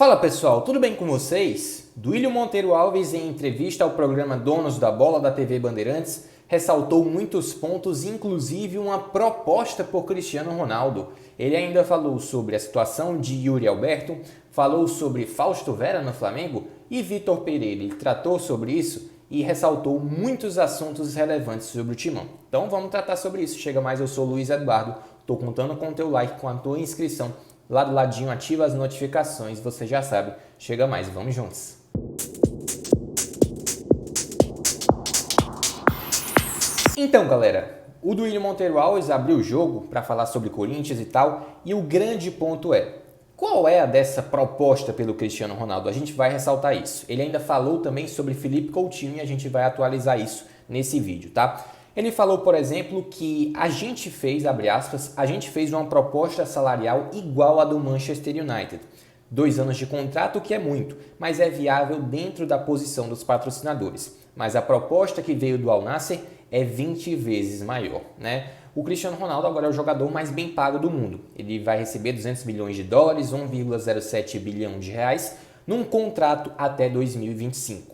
Fala pessoal, tudo bem com vocês? Duílio Monteiro Alves, em entrevista ao programa Donos da Bola da TV Bandeirantes, ressaltou muitos pontos, inclusive uma proposta por Cristiano Ronaldo. Ele ainda falou sobre a situação de Yuri Alberto, falou sobre Fausto Vera no Flamengo e Vitor Pereira. Ele tratou sobre isso e ressaltou muitos assuntos relevantes sobre o timão. Então vamos tratar sobre isso. Chega mais, eu sou Luiz Eduardo, estou contando com o teu like, com a tua inscrição. Lá do ladinho ativa as notificações, você já sabe. Chega mais, vamos juntos. Então galera, o Duílio Monteiro Alves abriu o jogo para falar sobre Corinthians e tal, e o grande ponto é, qual é a dessa proposta pelo Cristiano Ronaldo? A gente vai ressaltar isso. Ele ainda falou também sobre Felipe Coutinho e a gente vai atualizar isso nesse vídeo, tá? Ele falou, por exemplo, que a gente fez, abre aspas, a gente fez uma proposta salarial igual à do Manchester United. 2 anos de contrato, que é muito, mas é viável dentro da posição dos patrocinadores. Mas a proposta que veio do Al Nassr é 20 vezes maior, né? O Cristiano Ronaldo agora é o jogador mais bem pago do mundo. Ele vai receber 200 milhões de dólares, 1,07 bilhão de reais, num contrato até 2025.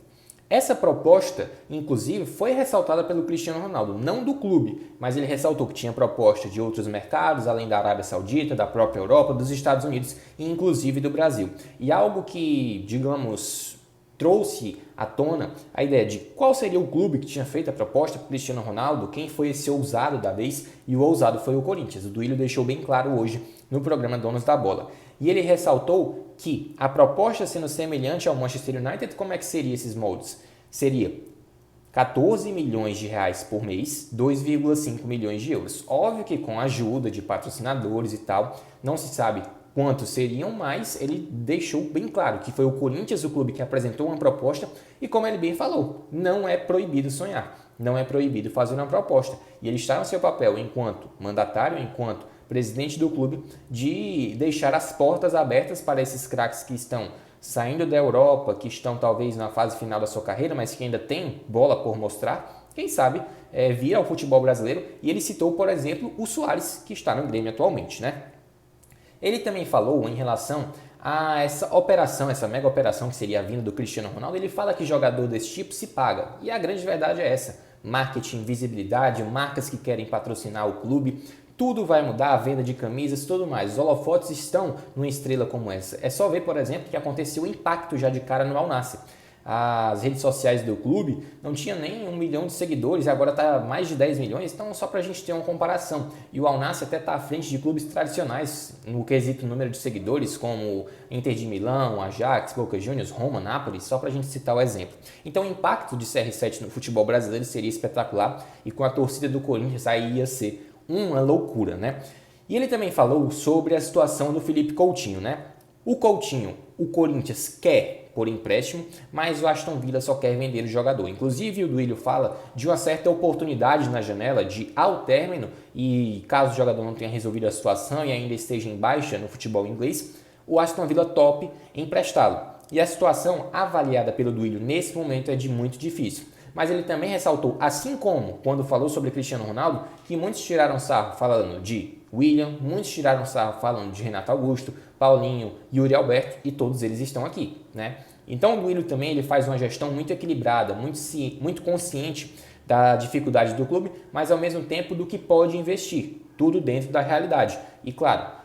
Essa proposta, inclusive, foi ressaltada pelo Cristiano Ronaldo, não do clube, mas ele ressaltou que tinha proposta de outros mercados, além da Arábia Saudita, da própria Europa, dos Estados Unidos e inclusive do Brasil. E algo que, digamos, trouxe à tona a ideia de qual seria o clube que tinha feito a proposta para o Cristiano Ronaldo, quem foi esse ousado da vez, e o ousado foi o Corinthians. O Duílio deixou bem claro hoje no programa Donos da Bola. E ele ressaltou que a proposta sendo semelhante ao Manchester United, como é que seria esses moldes? Seria 14 milhões de reais por mês, 2,5 milhões de euros. Óbvio que com a ajuda de patrocinadores e tal, não se sabe quantos seriam, mas ele deixou bem claro que foi o Corinthians o clube que apresentou uma proposta e, como ele bem falou, não é proibido sonhar, não é proibido fazer uma proposta. E ele está no seu papel enquanto mandatário, enquanto presidente do clube, de deixar as portas abertas para esses craques que estão saindo da Europa, que estão talvez na fase final da sua carreira, mas que ainda tem bola por mostrar, quem sabe vir ao futebol brasileiro. E ele citou, por exemplo, o Suárez, que está no Grêmio atualmente, né? Ele também falou em relação a essa operação, essa mega operação que seria a vinda do Cristiano Ronaldo. Ele fala que jogador desse tipo se paga, e a grande verdade é essa: marketing, visibilidade, marcas que querem patrocinar o clube. Tudo vai mudar, a venda de camisas, tudo mais. Os holofotes estão numa estrela como essa. É só ver, por exemplo, que aconteceu o impacto já de cara no Al Nassr. As redes sociais do clube não tinha nem 1 milhão de seguidores, agora está mais de 10 milhões, então só para a gente ter uma comparação. E o Al Nassr até está à frente de clubes tradicionais no quesito número de seguidores, como Inter de Milão, Ajax, Boca Juniors, Roma, Nápoles, só para a gente citar o exemplo. Então o impacto de CR7 no futebol brasileiro seria espetacular, e com a torcida do Corinthians aí ia ser uma loucura, né? E ele também falou sobre a situação do Felipe Coutinho, né? O Coutinho, o Corinthians quer por empréstimo, mas o Aston Villa só quer vender o jogador. Inclusive o Duílio fala de uma certa oportunidade na janela de, ao término, e caso o jogador não tenha resolvido a situação e ainda esteja em baixa no futebol inglês, o Aston Villa tope emprestá-lo. E a situação avaliada pelo Duílio nesse momento é de muito difícil. Mas ele também ressaltou, assim como quando falou sobre Cristiano Ronaldo, que muitos tiraram sarro falando de William, muitos tiraram sarro falando de Renato Augusto, Paulinho, Yuri Alberto, e todos eles estão aqui, né? Então o Duílio também ele faz uma gestão muito equilibrada, muito consciente da dificuldade do clube, mas ao mesmo tempo do que pode investir, tudo dentro da realidade. E claro,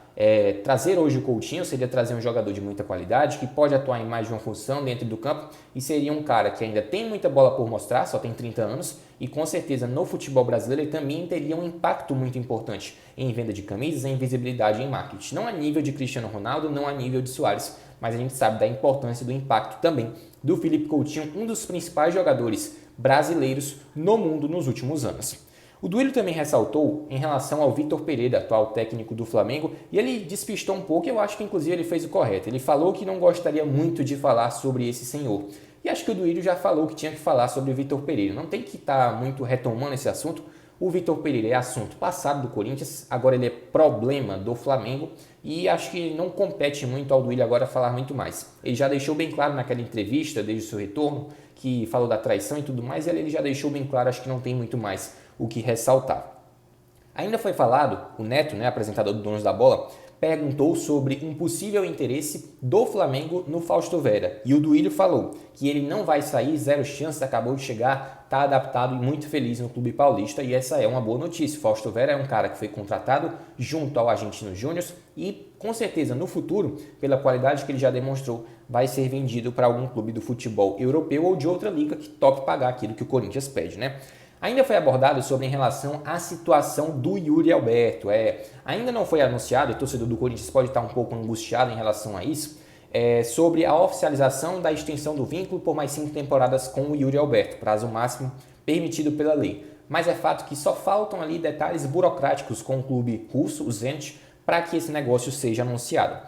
trazer hoje o Coutinho seria trazer um jogador de muita qualidade, que pode atuar em mais de uma função dentro do campo, e seria um cara que ainda tem muita bola por mostrar, só tem 30 anos, e com certeza no futebol brasileiro ele também teria um impacto muito importante em venda de camisas, em visibilidade e em marketing. Não a nível de Cristiano Ronaldo, não a nível de Suárez, mas a gente sabe da importância do impacto também do Felipe Coutinho, um dos principais jogadores brasileiros no mundo nos últimos anos. O Duílio também ressaltou em relação ao Vitor Pereira, atual técnico do Flamengo, e ele despistou um pouco, e eu acho que inclusive ele fez o correto. Ele falou que não gostaria muito de falar sobre esse senhor. E acho que o Duílio já falou que tinha que falar sobre o Vitor Pereira. Não tem que estar muito retomando esse assunto. O Vitor Pereira é assunto passado do Corinthians, agora ele é problema do Flamengo, e acho que não compete muito ao Duílio agora falar muito mais. Ele já deixou bem claro naquela entrevista, desde o seu retorno, que falou da traição e tudo mais, e ele já deixou bem claro, acho que não tem muito mais o que ressaltar. Ainda foi falado, o Neto, apresentador do Donos da Bola, perguntou sobre um possível interesse do Flamengo no Fausto Vera. E o Duílio falou que ele não vai sair, zero chances, acabou de chegar, está adaptado e muito feliz no clube paulista, e essa é uma boa notícia. O Fausto Vera é um cara que foi contratado junto ao Argentino Júnior e com certeza no futuro, pela qualidade que ele já demonstrou, vai ser vendido para algum clube do futebol europeu ou de outra liga que tope pagar aquilo que o Corinthians pede, né? Ainda foi abordado sobre em relação à situação do Yuri Alberto. Ainda não foi anunciado, e o torcedor do Corinthians pode estar um pouco angustiado em relação a isso, sobre a oficialização da extensão do vínculo por mais 5 temporadas com o Yuri Alberto, prazo máximo permitido pela lei. Mas é fato que só faltam ali detalhes burocráticos com o clube russo, o Zenit, para que esse negócio seja anunciado.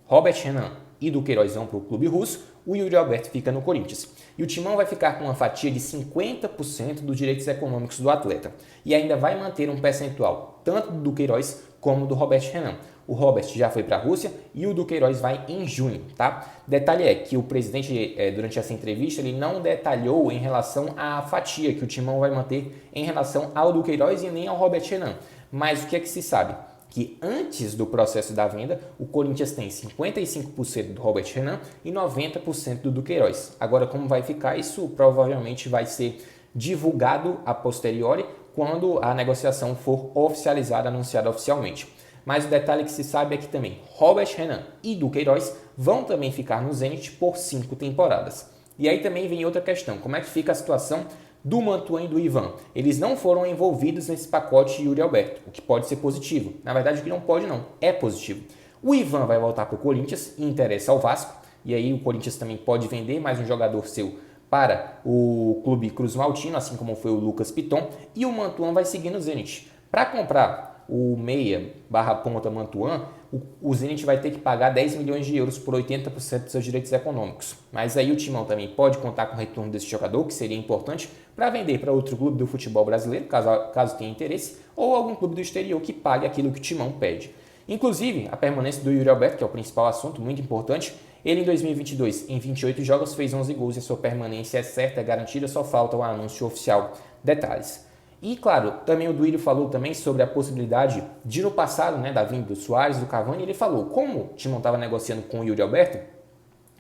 Robert Renan e Duqueiroz vão para o clube russo, o Yuri Alberto fica no Corinthians. E o Timão vai ficar com uma fatia de 50% dos direitos econômicos do atleta. E ainda vai manter um percentual tanto do Duqueiroz como do Robert Renan. O Robert já foi para a Rússia e o Duqueiroz vai em junho, tá? Detalhe é que o presidente, durante essa entrevista, ele não detalhou em relação à fatia que o Timão vai manter em relação ao Duqueiroz e nem ao Robert Renan. Mas o que é que se sabe? Que antes do processo da venda, o Corinthians tem 55% do Robert Renan e 90% do Duqueiroz. Agora, como vai ficar, isso provavelmente vai ser divulgado a posteriori quando a negociação for oficializada, anunciada oficialmente. Mas o detalhe que se sabe é que também Robert Renan e Duqueiroz vão também ficar no Zenit por 5 temporadas. E aí também vem outra questão, como é que fica a situação do Mantuan e do Ivan? Eles não foram envolvidos nesse pacote Yuri Alberto, o que pode ser positivo. Na verdade, o que não pode não, é positivo. O Ivan vai voltar para o Corinthians e interessa ao Vasco, e aí o Corinthians também pode vender mais um jogador seu para o clube Cruz Maltino, assim como foi o Lucas Piton, e o Mantuan vai seguir no Zenit. Para comprar o meia barra ponta Mantuan, o Zenit vai ter que pagar 10 milhões de euros por 80% dos seus direitos econômicos. Mas aí o Timão também pode contar com o retorno desse jogador, que seria importante para vender para outro clube do futebol brasileiro, caso tenha interesse, ou algum clube do exterior que pague aquilo que o Timão pede. Inclusive, a permanência do Yuri Alberto, que é o principal assunto, muito importante, ele em 2022, em 28 jogos, fez 11 gols e a sua permanência é certa, é garantida, só falta o anúncio oficial. Detalhes. E, claro, também o Duílio falou também sobre a possibilidade de, no passado, da vinda do Suárez, do Cavani, ele falou, como o Timão estava negociando com o Yuri Alberto,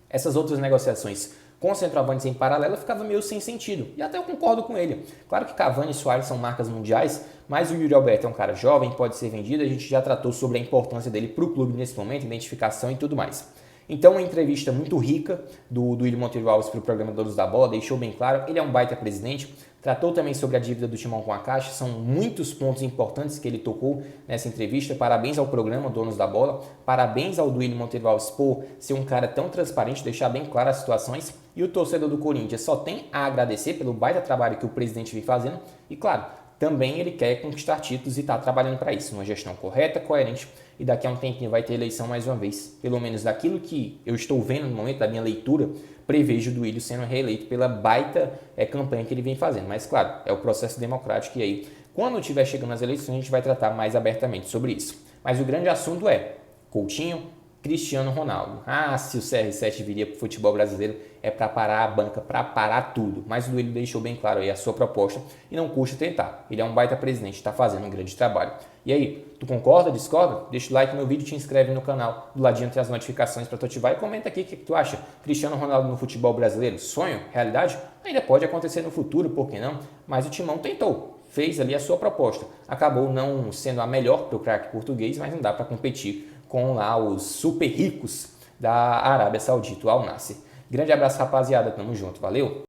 essas outras negociações com centroavantes em paralelo ficava meio sem sentido. E até eu concordo com ele. Claro que Cavani e Suárez são marcas mundiais, mas o Yuri Alberto é um cara jovem, pode ser vendido, a gente já tratou sobre a importância dele para o clube nesse momento, identificação e tudo mais. Então, uma entrevista muito rica do Duílio Monteiro Alves para o programa Donos da Bola, deixou bem claro, ele é um baita presidente, tratou também sobre a dívida do Timão com a Caixa, são muitos pontos importantes que ele tocou nessa entrevista. Parabéns ao programa Donos da Bola, parabéns ao Duílio Monteiro Alves por ser um cara tão transparente, deixar bem claras as situações, e o torcedor do Corinthians só tem a agradecer pelo baita trabalho que o presidente vem fazendo, e claro, também ele quer conquistar títulos e está trabalhando para isso, uma gestão correta, coerente, e daqui a um tempinho vai ter eleição mais uma vez. Pelo menos daquilo que eu estou vendo no momento da minha leitura, prevejo o Duílio sendo reeleito pela baita campanha que ele vem fazendo. Mas claro, é o processo democrático e aí, quando estiver chegando as eleições, a gente vai tratar mais abertamente sobre isso. Mas o grande assunto é Coutinho, Cristiano Ronaldo. Se o CR7 viria para o futebol brasileiro, é para parar a banca, para parar tudo. Mas o Duílio deixou bem claro aí a sua proposta e não custa tentar. Ele é um baita presidente, está fazendo um grande trabalho. E aí, tu concorda, discorda? Deixa o like no vídeo, te inscreve no canal, do ladinho tem as notificações para tu ativar e comenta aqui o que tu acha. Cristiano Ronaldo no futebol brasileiro, sonho? Realidade? Ainda pode acontecer no futuro, por que não? Mas o Timão tentou, fez ali a sua proposta. Acabou não sendo a melhor para o craque português, mas não dá para competir com lá os super ricos da Arábia Saudita, o Al Nassr. Grande abraço, rapaziada. Tamo junto. Valeu!